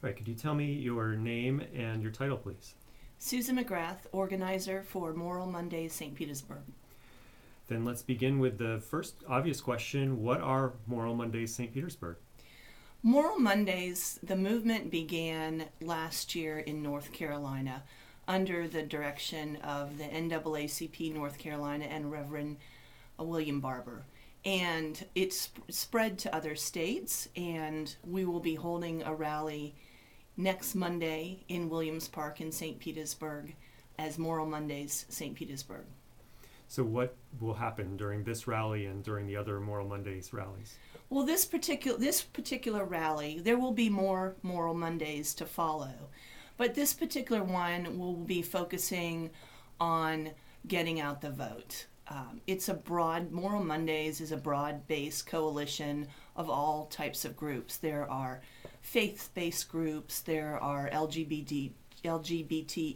All right, could you tell me your name and your title, please? Susan McGrath, organizer for Moral Mondays St. Petersburg. Then let's begin with the first obvious question. What are Moral Mondays St. Petersburg? Moral Mondays, the movement began last year in North Carolina under the direction of the NAACP North Carolina and Reverend William Barber. And it's spread to other states, and we will be holding a rally next Monday in Williams Park in St. Petersburg as Moral Mondays St. Petersburg. So what will happen during this rally and during the other Moral Mondays rallies? Well, this particular rally, there will be more Moral Mondays to follow, but this particular one will be focusing on getting out the vote. Moral Mondays is a broad-based coalition of all types of groups. There are faith-based groups, there are LGBT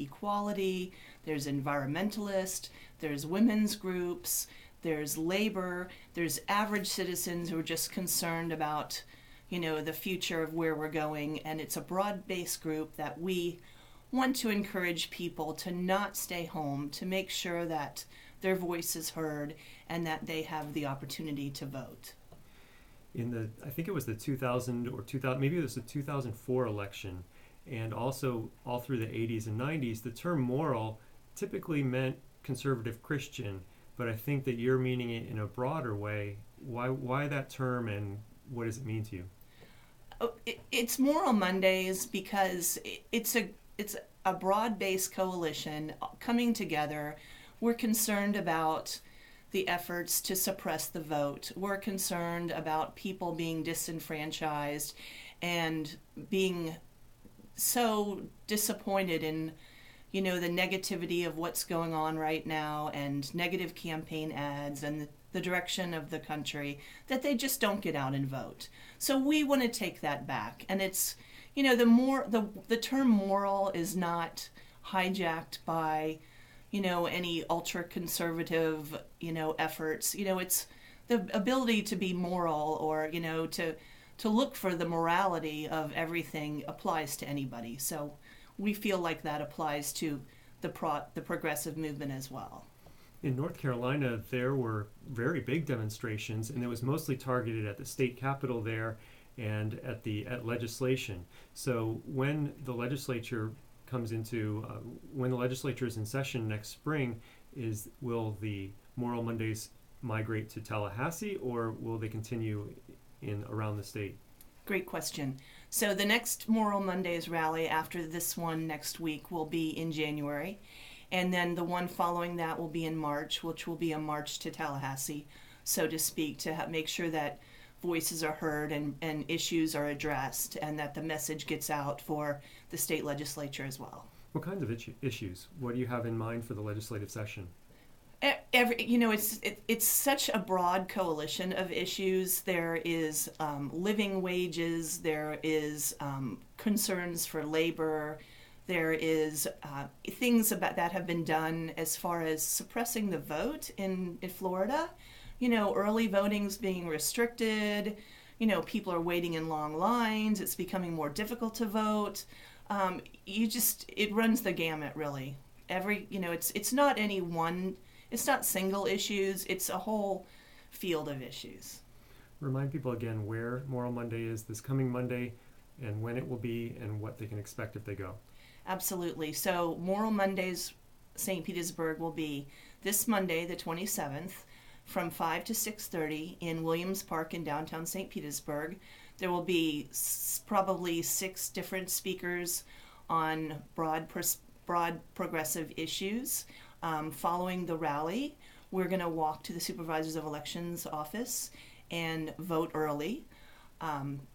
equality, there's environmentalist, there's women's groups, there's labor, there's average citizens who are just concerned about, the future of where we're going, and it's a broad-based group that we want to encourage people to not stay home, to make sure that their voice is heard and that they have the opportunity to vote. I think it was the 2000 or 2000, maybe it was the 2004 election, and also all through the 80s and 90s, the term moral typically meant conservative Christian, but I think that you're meaning it in a broader way. Why that term, and what does it mean to you? It's Moral Mondays because it's a broad-based coalition coming together. We're concerned about the efforts to suppress the vote. We're concerned about people being disenfranchised and being so disappointed in, the negativity of what's going on right now and negative campaign ads and the direction of the country, that they just don't get out and vote. So we want to take that back. And it's, the term moral is not hijacked by any ultra-conservative, efforts. It's the ability to be moral or, to look for the morality of everything applies to anybody. So we feel like that applies to the progressive movement as well. In North Carolina, there were very big demonstrations, and it was mostly targeted at the state capitol there and at legislation. So when the legislature when the legislature is in session next spring, will the Moral Mondays migrate to Tallahassee, or will they continue around the state? Great question. So the next Moral Mondays rally after this one next week will be in January, and then the one following that will be in March, which will be a march to Tallahassee, so to speak, to make sure that voices are heard and issues are addressed, and that the message gets out for the state legislature as well. What kinds of issues? What do you have in mind for the legislative session? It's such a broad coalition of issues. There is living wages. There is concerns for labor. There is things that have been done as far as suppressing the vote in Florida. Early voting's being restricted. People are waiting in long lines. It's becoming more difficult to vote. It runs the gamut, really. It's not any one. It's not single issues. It's a whole field of issues. Remind people again where Moral Monday is this coming Monday, and when it will be, and what they can expect if they go. Absolutely. So Moral Mondays St. Petersburg will be this Monday, the 27th, from 5 to 6:30 in Williams Park in downtown St. Petersburg. There will be probably 6 different speakers on broad progressive issues. Following the rally, we're going to walk to the Supervisors of Elections office and vote early.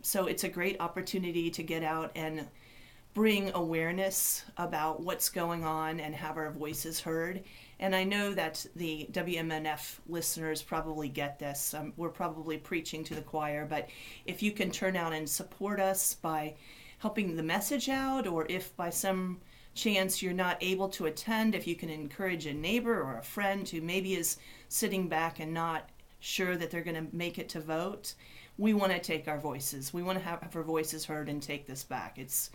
So it's a great opportunity to get out and bring awareness about what's going on and have our voices heard. And I know that the WMNF listeners probably get this. We're probably preaching to the choir, but if you can turn out and support us by helping the message out, or if by some chance you're not able to attend, if you can encourage a neighbor or a friend who maybe is sitting back and not sure that they're going to make it to vote, we want to take our voices. We want to have our voices heard and take this back. It's,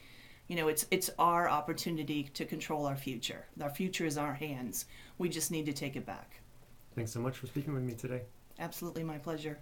it's our opportunity to control our future. Our future is in our hands. We just need to take it back. Thanks so much for speaking with me today. Absolutely, my pleasure.